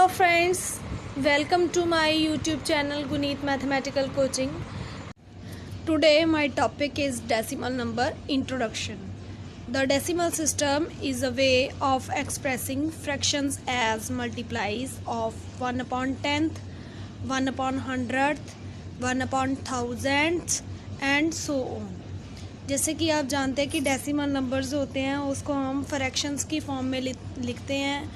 Hello friends, welcome to my YouTube channel Guneet Mathematical Coaching. Today my topic is decimal number introduction. The decimal system is a way of expressing fractions as multiplies of 1 upon 10th, 1 upon 100th, 1 upon 1000th and so on. जैसे कि आप जानते हैं कि decimal numbers होते हैं उसको हम फ्रैक्शंस की फॉर्म में लिखते हैं,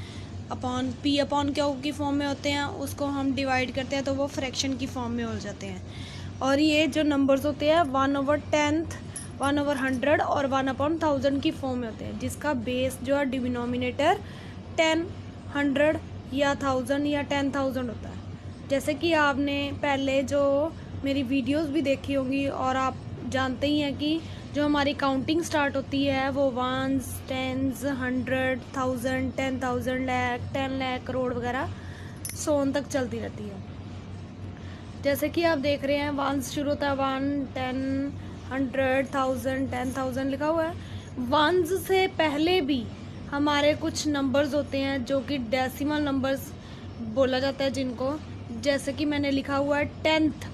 अपॉन पी अपॉन क्यू की फॉर्म में होते हैं, उसको हम डिवाइड करते हैं तो वो फ्रैक्शन की फॉर्म में हो जाते हैं। और ये जो नंबर्स होते हैं 1/10th, 1/100 और 1/1000 की फॉर्म में होते हैं, जिसका बेस जो है डिनोमिनेटर 10, 100 या 1000 या 10,000 होता है। जैसे कि आपने पहले जो मेरी वीडियोस भी देखी होंगी और आप जानते ही हैं कि जो हमारी काउंटिंग स्टार्ट होती है वो 1s, 10s, 100, 1000, 10,000, लाख, 10 लाख, करोड़ वगैरह 100 तक चलती रहती है। जैसे कि आप देख रहे हैं 1s शुरू होता है 1, 10, 100, 1000, 10,000 लिखा हुआ है। 1s से पहले भी हमारे कुछ नंबर्स होते हैं जो कि डेसिमल नंबर्स बोला जाता है जिनको, जैसे कि मैंने लिखा हुआ है 10th,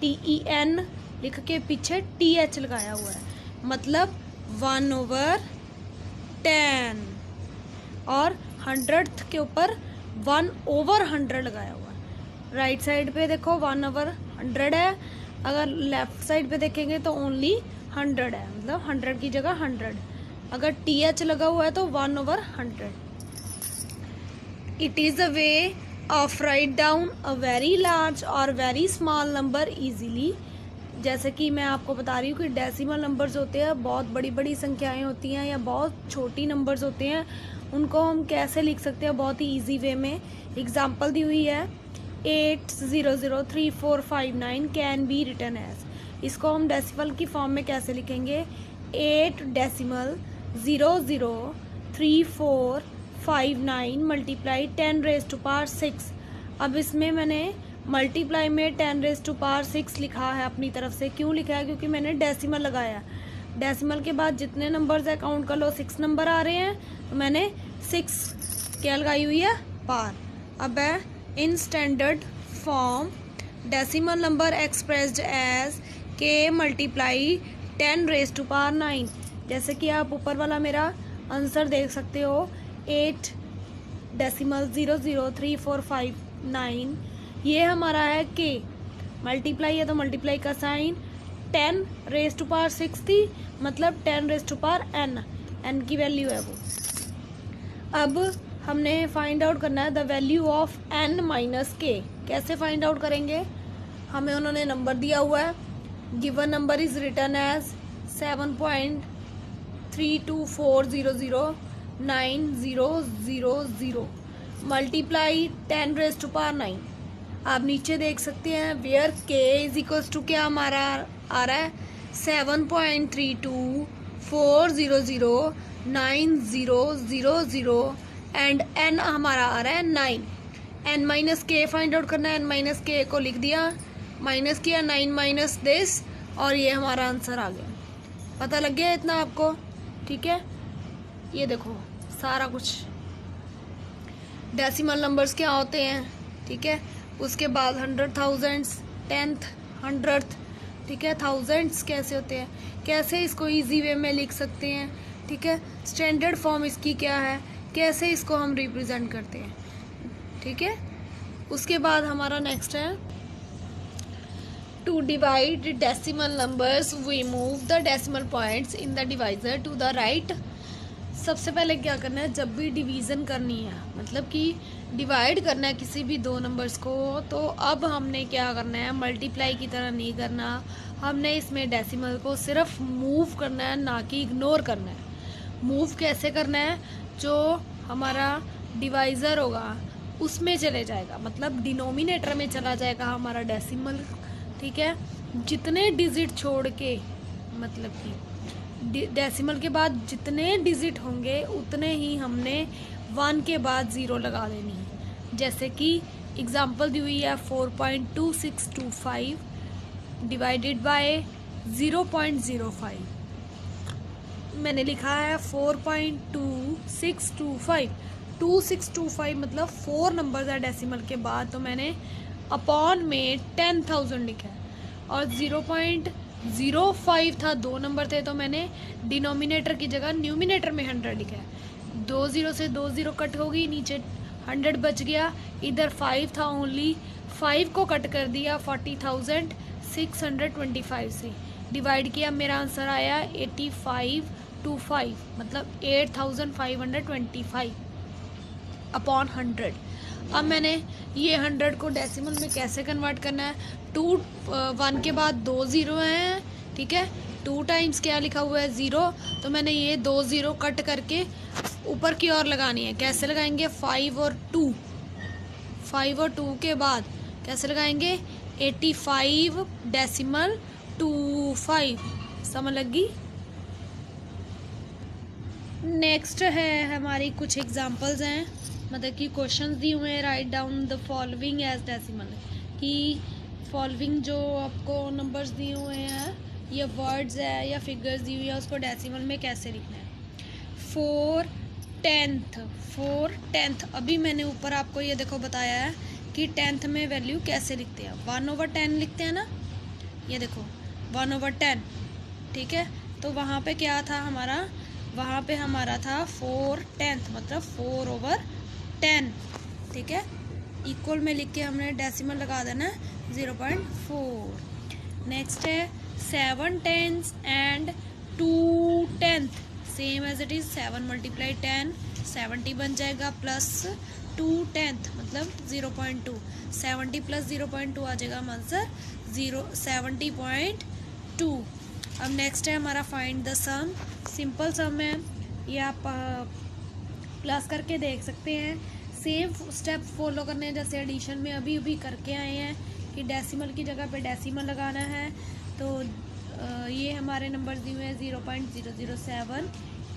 TEN लिख के पीछे TH लगाया हुआ है, मतलब 1/10, और 100th के ऊपर 1/100 लगाया हुआ है। राइट साइड पे देखो 1/100 है, अगर लेफ्ट साइड पे देखेंगे तो ओनली 100 है, मतलब 100 की जगह 100। अगर TH लगा हुआ है तो 1/100। It is a way of write down a very large और वेरी स्मॉल नंबर ईजीली। जैसे कि मैं आपको बता रही हूँ कि डेसिमल नंबर्स होते हैं, बहुत बड़ी बड़ी संख्याएं होती हैं या बहुत छोटी नंबर्स होते हैं, उनको हम कैसे लिख सकते हैं बहुत ही इजी वे में। एग्जांपल दी हुई है 8003459 कैन बी रिटन एज। इसको हम डेसिमल की फॉर्म में कैसे लिखेंगे? 8.03459 मल्टीप्लाई 10⁻6। अब इसमें मैंने मल्टीप्लाई में 10⁻6 लिखा है अपनी तरफ से। क्यों लिखा है? क्योंकि मैंने डेसिमल लगाया। डेसिमल के बाद जितने नंबर्स है काउंट कर लो, 6 नंबर आ रहे हैं तो मैंने 6 क्या लगाई हुई है? पार। अब है in standard form decimal number expressed as k multiply 10⁻9। जैसे कि आप ऊपर वाला मेरा आंसर देख सकते हो 8.00345 ये हमारा है k, मल्टीप्लाई है तो मल्टीप्लाई का साइन, 10⁻6 थी मतलब 10⁻n, n की वैल्यू है वो। अब हमने फाइंड आउट करना है द वैल्यू ऑफ n-k। कैसे फाइंड आउट करेंगे? हमें उन्होंने नंबर दिया हुआ है, given number is written as 7.324009000 multiply 10⁻9। आप नीचे देख सकते हैं where k is equals to क्या हमारा आ रहा है 7.324009000 एंड n हमारा आ रहा है 9। n-k फाइंड आउट करना है, n-k को लिख दिया, माइनस किया 9 माइनस दिस, और ये हमारा आंसर आ गया। पता लग गया इतना आपको? ठीक है, ये देखो सारा कुछ डेसिमल नंबर्स क्या होते हैं। ठीक है, उसके बाद 100, 1000, 10th, 100th, ठीक है, थाउजेंड्स कैसे होते हैं, कैसे इसको इजी वे में लिख सकते हैं। ठीक है, स्टैंडर्ड फॉर्म इसकी क्या है, कैसे इसको हम रिप्रेजेंट करते हैं। ठीक है, उसके बाद हमारा नेक्स्ट है to divide decimal numbers we move the decimal points in the divisor to the right. सबसे पहले क्या करना है, जब भी डिवीज़न करनी है, मतलब कि डिवाइड करना है किसी भी दो नंबर्स को, तो अब हमने क्या करना है, मल्टीप्लाई की तरह नहीं करना, हमने इसमें डेसिमल को सिर्फ मूव करना है, ना कि इग्नोर करना है। मूव कैसे करना है? जो हमारा डिवाइज़र होगा उसमें चले जाएगा, मतलब डिनोमिनेटर में चला जाएगा हमारा डेसिमल। ठीक है, जितने डिजिट छोड़ के, मतलब कि डेसिमल के बाद जितने डिजिट होंगे उतने ही हमने 1 के बाद 0 लगा देनी है। जैसे कि एग्जांपल दी हुई है 4.2625 डिवाइडेड बाय 0.05। मैंने लिखा है 4.2625 2625 मतलब 4 नंबर्स है डेसिमल के बाद, तो मैंने अपॉन में 10,000 लिखा है। और 0.05 था, 2 नंबर थे, तो मैंने डिनोमिनेटर की जगह न्यूमिनेटर में 100 लिखा है। 2 0 से 2 0 कट होगी, नीचे 100 बच गया। इधर 5 था ओनली, 5 को कट कर दिया 40,625 से, डिवाइड किया, मेरा आंसर आया 8525 मतलब 8525 अपॉन 100। अब मैंने ये 100 को डेसिमल में कैसे कन्वर्ट करना है। 1 के बाद 2 0 हैं, ठीक है। 2 टाइम्स क्या लिखा हुआ है 0, तो मैंने ये 2 0 कट करके ऊपर की ओर लगानी है। कैसे लगाएंगे, 5 और 2 के बाद कैसे लगाएंगे 85.25, समझ लगी। नेक्स्ट है हमारी कुछ एग्जांपल्स हैं, मतलब कि क्वेश्चंस दिए हुए हैं। Write down the following as decimal, कि फॉलोइंग जो आपको नंबर्स दिए हुए हैं या वर्ड्स है या फिगर्स दी हुई है, उसको डेसिमल में कैसे लिखना है। 4 टेंथ, अभी मैंने ऊपर आपको ये देखो बताया है कि 10th में वैल्यू कैसे लिखते हैं। 1/10 लिखते हैं ना, ये देखो 1/10, ठीक है। तो वहाँ पे क्या था हमारा, वहाँ पे हमारा था 4/10 मतलब 4/10, ठीक है। इक्वल में लिख के हमने डेसिमल लगा देना है 0.4। नेक्स्ट है 7/10 and 2/10, same as it is 7 × 10 70 बन जाएगा, प्लस 2/10 मतलब 0.2, 70 + 0.2 आ जाएगा आंसर 70.2। अब नेक्स्ट है हमारा find the sum, simple sum है, ये आप प्लस करके देख सकते हैं। सेम स्टेप फॉलो करने हैं जैसे एडिशन में अभी करके आए हैं, कि डेसिमल की जगह पे डेसिमल लगाना है। तो ये हमारे नंबर दिए हुए हैं 0.007,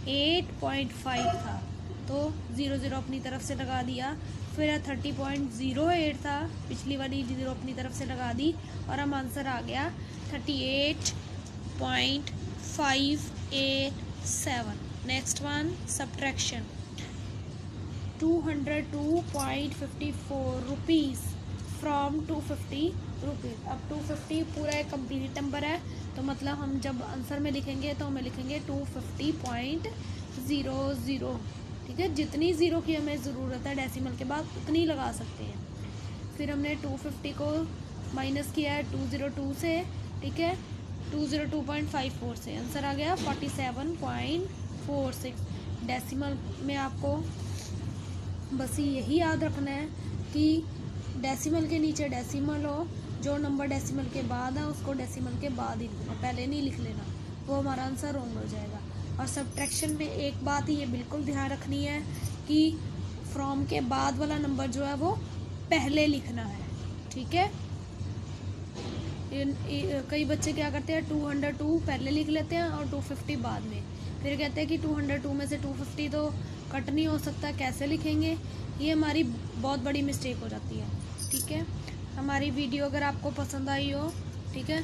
8.5 था, तो 0 0 अपनी तरफ से लगा दिया। फिर 30.08 था, पिछली वाली 0 अपनी तरफ से लगा दी, और हम आंसर आ गया 38.587। Next one subtraction, 202.54 rupees from 250 rupees. अब 250 पूरा एक कंप्लीट नंबर है, तो मतलब हम जब आंसर में लिखेंगे तो हमें लिखेंगे 250.00, ठीक है। जितनी ज़ीरो की हमें ज़रूरत है डेसिमल के बाद उतनी लगा सकते हैं। फिर हमने 250 को माइनस किया है 202 से, ठीक है, 202.54 से, आंसर आ गया 47.46। डेसिमल में आपको बस यही याद रखना है कि डेसिमल के नीचे डेसिमल हो, जो नंबर डेसिमल के बाद है उसको डेसिमल के बाद ही लिखना, पहले नहीं लिख लेना, वो हमारा आंसर रॉन्ग हो जाएगा। और सब्ट्रैक्शन में एक बात ये बिल्कुल ध्यान रखनी है कि फ्रॉम के बाद वाला नंबर जो है वो पहले लिखना है, ठीक है। कई बच्चे क्या करते हैं 202 पहले लिख लेते हैं और 250 बाद में, फिर कहते हैं कि 202 में से 250 तो कट नहीं हो सकता, कैसे लिखेंगे। ये हमारी बहुत बड़ी मिस्टेक हो जाती है, ठीक है। हमारी वीडियो अगर आपको पसंद आई हो, ठीक है,